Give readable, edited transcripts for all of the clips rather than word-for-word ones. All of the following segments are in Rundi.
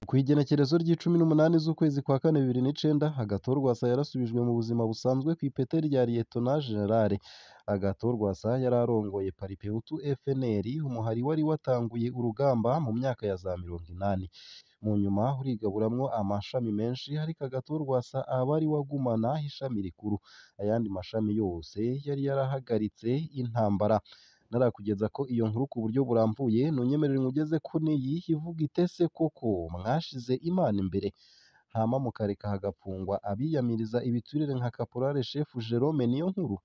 Kw'igenekerezo ry'icumi z'ukwezi kwa kane 2009, Agathon Rwasa yarasubijwe mu buzima busanzwe kw'ipete rya Lieutenant General. Agathon Rwasa yari arongoye Paripeutu FNL, umuhari wari watanguye urugamba mu myaka ya za 80. Mu nyuma urigaburamwo amashami menshi, ariko Agathon Rwasa aba ari wagumana ishami rikuru. Ayandi mashami yose yari yarahagaritse intambara. Narakugeza ko iyo nkuru ku buryo burambuye, nunyemerere nkugeze ko n'iyi ivuga itese koko mwashize Imana imbere, hama mukareka hagapfungwa abiyamiriza ibiturire nka Caporal Chef Jerome Niyonkuru.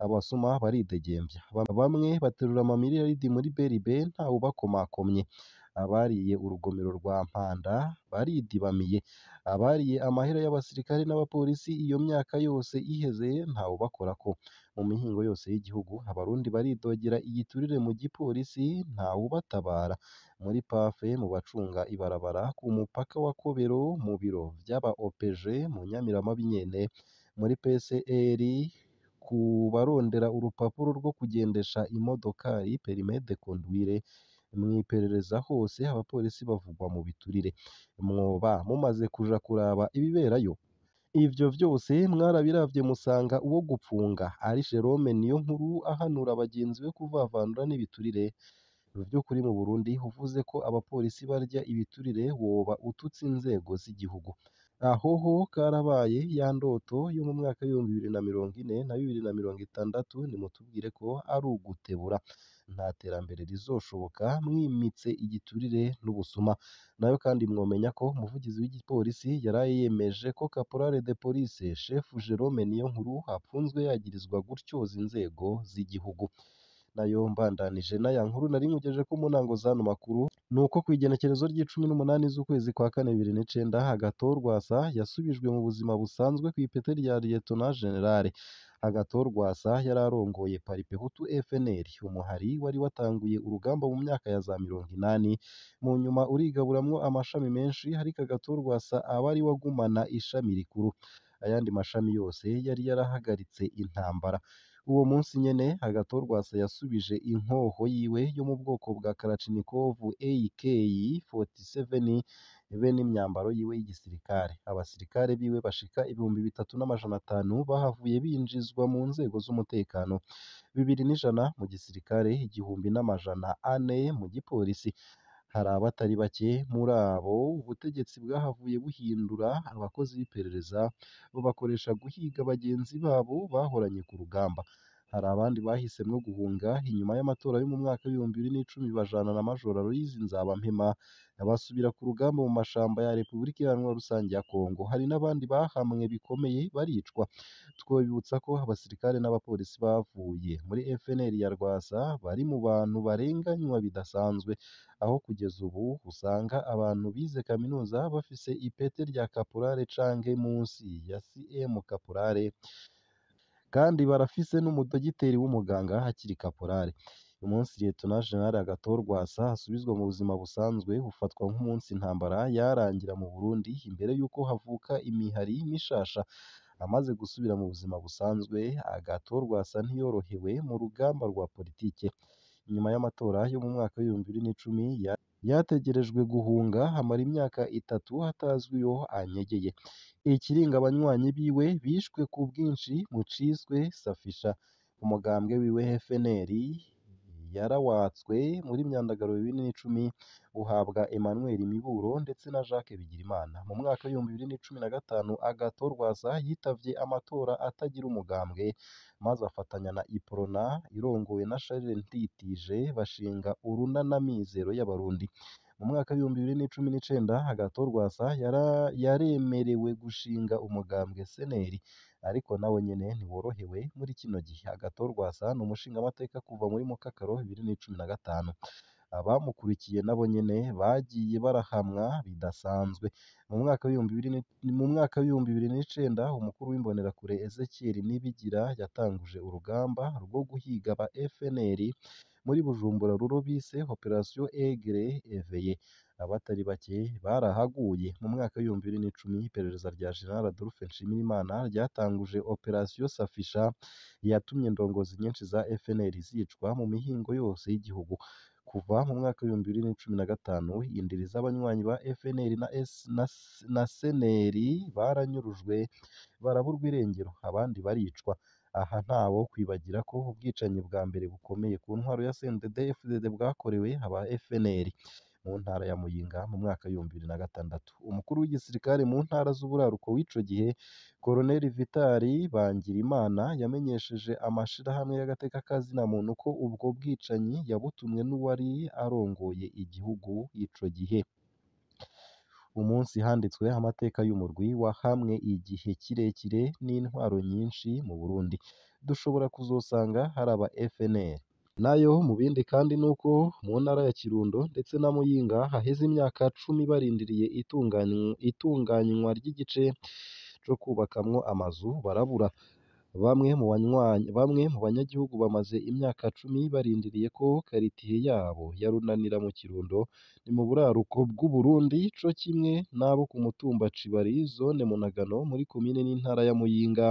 Abasuma baridegembya, bamwe baterura amamiliyaridi muri BRB ntawubakomakomye. Abariye urugomero rwa Mpanda baridibamiye, abariye amahera y'abasirikare n'abapolisi iyo myaka yose iheze ntawubakorako. Mu mihingo yose y'igihugu abarundi baridogera igiturire mu gipolisi ntawubatabara. Muri pafe mu bacunga ibarabara, ku mupaka wa Kobero, mu biro vy'aba OPG mu Nyamiramabi nyene, muri PCR ku barondera urupapuro rwo kugendesha imodokari permis de conduire, mw'iperereza hose abapolisi bavugwa mu biturire. Mwoba mumaze kuja kuraba ibiberayo? Ivyo vyose mwarabiravye musanga uwo gupfunga ari Jerome Niyonkuru ahanura bagenzi be kuvavanura n'ibiturire? Mu vy'ukuri mu Burundi uvuze ko abapolisi barya ibiturire woba ututse inzego z'igihugu. Ahoho karabaye ya ndoto yo mu mwaka w'ibihumbi 2040 na 2060, nimutubwire ko ari ugutebura. Nta terambere rizoshoboka mwimitse igiturire n'ubusuma. Nayo kandi mwomenya ko umuvugizi w'igipolisi yaraye yemeje ko Caporal de Police Chef Jerome Niyonkuru apfunzwe yagirizwa gutyoza inzego z'igihugu. Nayo mbandanije n'aya nkuru nari nkugejeje ko mu ntango z'ano makuru, nuko kw'igenekerezo ry'icumi z'ukwezi kwa kane 2009, Agathon Rwasa yasubijwe mu buzima busanzwe kw'ipete rya Lieutenant General. Agathon Rwasa yari arongoye Paripeutu FNL, umuhari wari watanguye urugamba mu myaka ya za 80. Mu nyuma urigaburamwo amashami menshi, ariko Agathon Rwasa aba ari wagumana ishami rikuru. Ayandi mashami yose yari yarahagaritse intambara. Uwo munsi nyene Agathon Rwasa yasubije inkoho yiwe yo mu bwoko bwa Kalachnikov AK-47 be n'imyambaro yiwe y'igisirikare. Abasirikare biwe bashika 3500 bahavuye binjizwa mu nzego z'umutekano, 200 mu gisirikare, 1400 mu gipolisi. Hari abatari bake muri abo ubutegetsi bwahavuye buhindura abakozi b'iperereza, bubakoresha guhiga bagenzi babo bahoranye ku rugamba. Hari abandi bahisemwo guhunga inyuma y'amatora yo mu mwaka w'ibihumbi 2010, bajana na Major Aloys Nzabampema basubira ku rugamba mu mashamba ya Repubulika Iharanira Rusange ya Kongo. Hari n'abandi bahamwe bikomeye baricwa. Twobibutsa ko abasirikare n'abapolisi bavuye muri FNL ya Rwasa bari mu bantu barenganywa bidasanzwe, aho kugeza ubu usanga abantu bize kaminuza bafise ipete rya Caporale canke munsi ya CM Caporale, kandi barafise n'umudogiteri w'umuganga hakiri Caporale. Umunsi Lieutenant General Agathon Rwasa asubizwa mu buzima busanzwe ufatwa nk'umunsi intambara yarangira mu Burundi, imbere y'uko havuka imihari mishasha. Amaze gusubira mu buzima busanzwe, Agathon Rwasa ntiyorohewe mu rugamba rwa politike. Inyuma y'amatora yo mu mwaka w'ibihumbi 2010, yategerejwe guhunga, hamara imyaka 3 hatazwi iyo anyegeye. Ikiringa abanywanyi biwe bishwe ku bwinshi mu ciswe Safisha. Umugambwe wiwe FNL yarawatswe muri myandagaro 2010, uhabwa Emmanuel Miburo ndetse na Jacques Bigirimana. Mu mwaka w'ibihumbi 2015, Agathon Rwasa yitavye amatora atagira umugambwe, maze afatanya na Iprona irongowe na Charles Nditije bashinga urunana Mizero y'Abarundi. Mu mwaka w'ibihumbi 2019, Agathon Rwasa yaremerewe gushinga umugambwe CNL, ariko nawe nyene ntiworohewe muri kino gihe. Agathon Rwasa ni umushingamateka kuva muri Mukakaro 2015. Abamukurikiye nabo nyene bagiye barahamwa bidasanzwe. Mu mwaka w'ibihumbi 2009, umukuru w'imbonerakure Ezekiel Nibigira yatanguje urugamba rwo guhiga aba FNL muri Bujumbura, ruro bise Operation Aigle Éveillé. Abatari bake barahaguye. Mu mwaka w'ibihumbi 2010, iperereza rya General Adolphe Nshimirimana ryatanguje Operation Safisha, yatumye indongozi nyinshi za FNL zicwa mu mihingo yose y'igihugu. kuva mu mwaka w'ibihumbi bibiri na cumi na gatanu indiri z'abanywanyi ba FNL na SNL baranyurujwe baraburwa irengero abandi baricwa. Aha ntawo kwibagira ko ubwicanyi bwa mbere bukomeye ku ntwaro ya CNDD-FDD bwakorewe aba FNL mu ntara ya Muyinga mu mwaka w'ibihumbi bibiri na gatandatu. Umukuru w'igisirikare mu ntara z'uburaruko w'ico gihe Colonel Vitali Bangirimana yamenyesheje amashirahamwe y'agatekakazina muntu ko ubwo bwicanyi yabutumwe n'uwari arongoye igihugu ico gihe. Umunsi handitswe amateka y'umurwi wahamwe igihe kirekire n'intwaro nyinshi mu Burundi. Dushobora kuzosanga hari aba FNL. Nayo mu bindi kandi nuko mu ntara ya Kirundo ndetse na Muyinga haheze imyaka 10 barindiriye itunganywa ry'igice co kubakamwo amazu barabura. Bamwe mu banyagihugu bamaze imyaka 10 barindiriye ko karitiye yabo ya Runanira mu Kirundo ni mu buraruko bw'u Burundi co kimwe n'abo ku mutumba Cibari zone Munagano muri komine n'intara ya Muyinga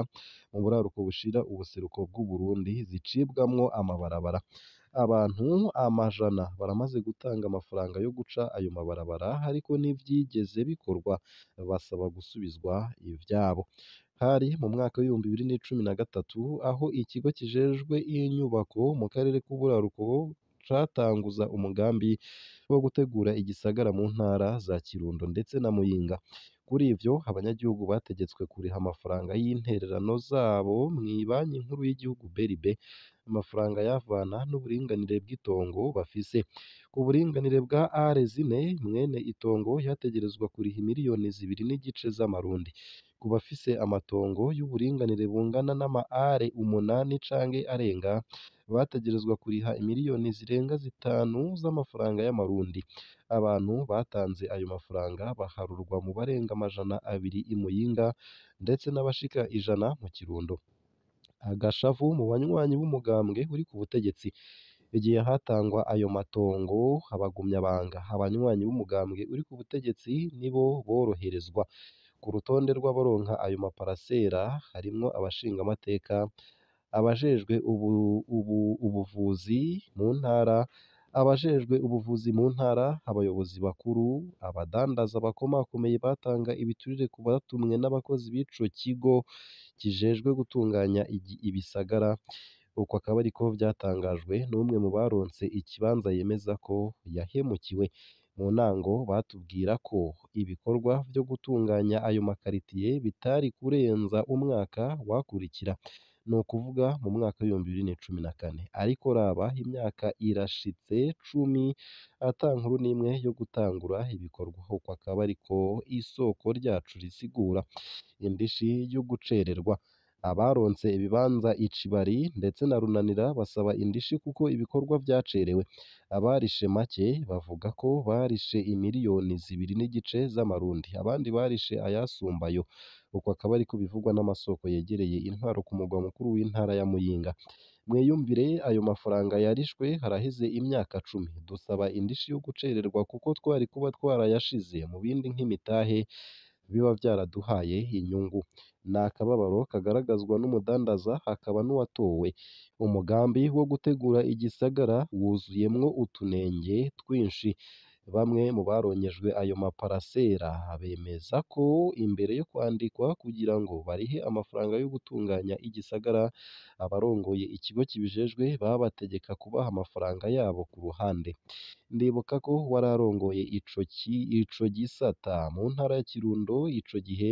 mu buraruko bushira ubuseruko bw'u Burundi zicibwamwo amabarabara. Abantu amajana baramaze gutanga amafaranga yo guca ayo mabarabara ariko n'ivyigeze bikorwa basaba gusubizwa ivyabo. Hari mu mwaka w'ibihumbi bibiri na cumi na gatatu aho ikigo kijejwe inyubako mu karere k'uburaruko catanguza umugambi wo gutegura igisagara mu ntara za Kirundo ndetse na Muyinga. Kuri ivyo abanyagihugu bategetswe kuriha amafaranga y'intererano zabo mw'ibanki nkuru y'igihugu BRB, amafaranga yavana n'uburinganire bw'itongo bafise. Ku buringanire bwa R4 mwene itongo yategerezwa kuriha miliyoni 2 n'igice z'amarundi. Ku bafise amatongo y'uburinganire bungana n'ama R8 canke arenga bategerezwa kuriha imiliyoni zirenga 5 z'amafaranga y'amarundi. Abantu batanze ayo mafaranga baharurwa mu barenga amajana 2 i Muyinga ndetse n'abashika 100 mu Kirundo. Agashavu mu banywanyi b'umugambwe uri ku butegetsi. Igihe hatangwa ayo matongo abagumyabanga, abanywanyi b'umugambwe uri ku butegetsi nibo boroherezwa. Ku rutonde rw'abaronka ayo maparasera harimwo abashingamateka, abajejwe ubuvuzi mu ntara, abayobozi bakuru, abadandaza bakomakomeye batanga ibiturire ku batumwe n'abakozi b'ico kigo kijejwe gutunganya ibisagara. Uko akaba ariko vyatangajwe n'umwe mu baronse ikibanza yemeza ko yahemukiwe. Mu ntango batubwira ko ibikorwa vyo gutunganya ayo makaritiye bitari kurenza umwaka wakurikira, ni ukuvuga mu mwaka w'ibihumbi bibiri na cumi na kane. Ariko raba imyaka irashitse 10 ata nkuru n'imwe yo gutangura ibikorwa. Uko akaba ariko isoko ryacu risigura indishi yo gucererwa. Abaronse ibibanza Icibari ndetse na Runanira basaba indishi kuko ibikorwa vyacerewe. Abarishe make bavuga ko barishe imiliyoni 2 n'igice z'amarundi, abandi barishe ayasumbayo. Uko akaba ariko bivugwa n'amasoko yegereye intwaro ku mugwa mukuru w'intara ya Muyinga. Mwiyumvire ayo mafaranga yarishwe haraheze imyaka 10. Dusaba indishi yo gucererwa kuko twari kuba twarayashize mu bindi nk'imitahe biba vyaraduhaye inyungu. Ni akababaro kagaragazwa n'umudandaza hakaba n'uwatowe. Umugambi wo gutegura igisagara wuzuyemwo utunenge twinshi. Bamwe mu baronyejwe ayo maparasera bemeza ko imbere yo kwandikwa kugira ngo barihe amafaranga yo gutunganya igisagara, abarongoye ikigo kibijejwe babategeka kubaha amafaranga yabo ku ruhande. Ndibuka ko wararongoye ico gisata mu ntara ya Kirundo ico gihe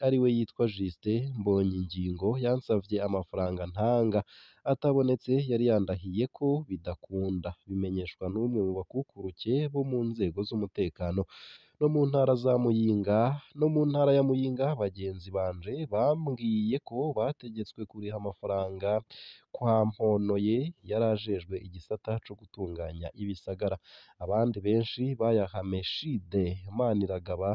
ariwe yitwa Justin Mbonyingingo yansavye amafaranga ntanga, atabonetse yari yandahiye ko bidakunda. Bimenyeshwa n'umwe mu bakukuruke bo mu nzego z'umutekano. No mu ntara ya Muyinga bagenzi banje bambwiye ko bategetswe kuriha amafaranga kwa Mponoye yarajejwe igisata co gutunganya ibisagara. Abandi benshi bayaha Meshide Maniragaba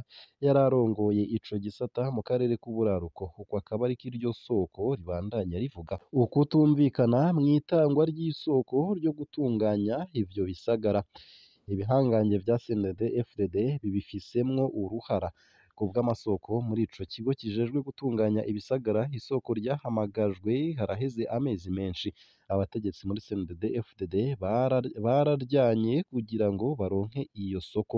yararongoye ico gisata mu karere k'uburaruko. Uko akaba ariko iryo soko ribandanya rivuga. Ukutumvikana mw'itangwa ry'isoko ryo gutunganya ivyo bisagara. Ibihangange vya CNDD-FDD bibifisemwo uruhara. Ku bw'amasoko muri ico kigo kijejwe gutunganya ibisagara, isoko ryahamagajwe haraheze amezi menshi. Abategetsi muri CNDD-FDD bararyanye kugira ngo baronke iyo soko.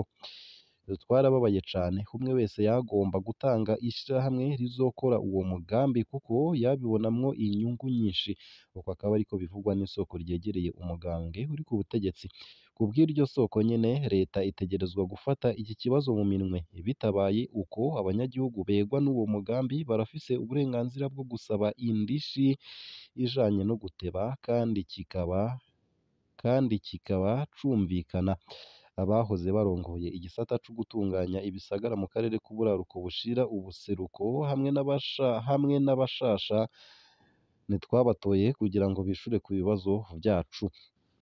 Twarababaye cane, umwe wese yagomba gutanga ishirahamwe rizokora uwo mugambi kuko yabibonamwo inyungu nyinshi. Uko akaba ariko bivugwa n'isoko ryegereye umugambwe uri ku butegetsi. Kubw'iryo soko nyene, leta itegerezwa gufata iki kibazo mu minwe. Bitabaye uko, abanyagihugu begwa n'uwo mugambi barafise uburenganzira bwo gusaba indishi ijanye no guteba kandi kikaba cumvikana. Abahoze barongoye igisata co gutunganya ibisagara mu karere k'uburaruko bushira ubuseruko hamwe n'abashasha ntitwabatoye kugira ngo bishure ku bibazo vyacu.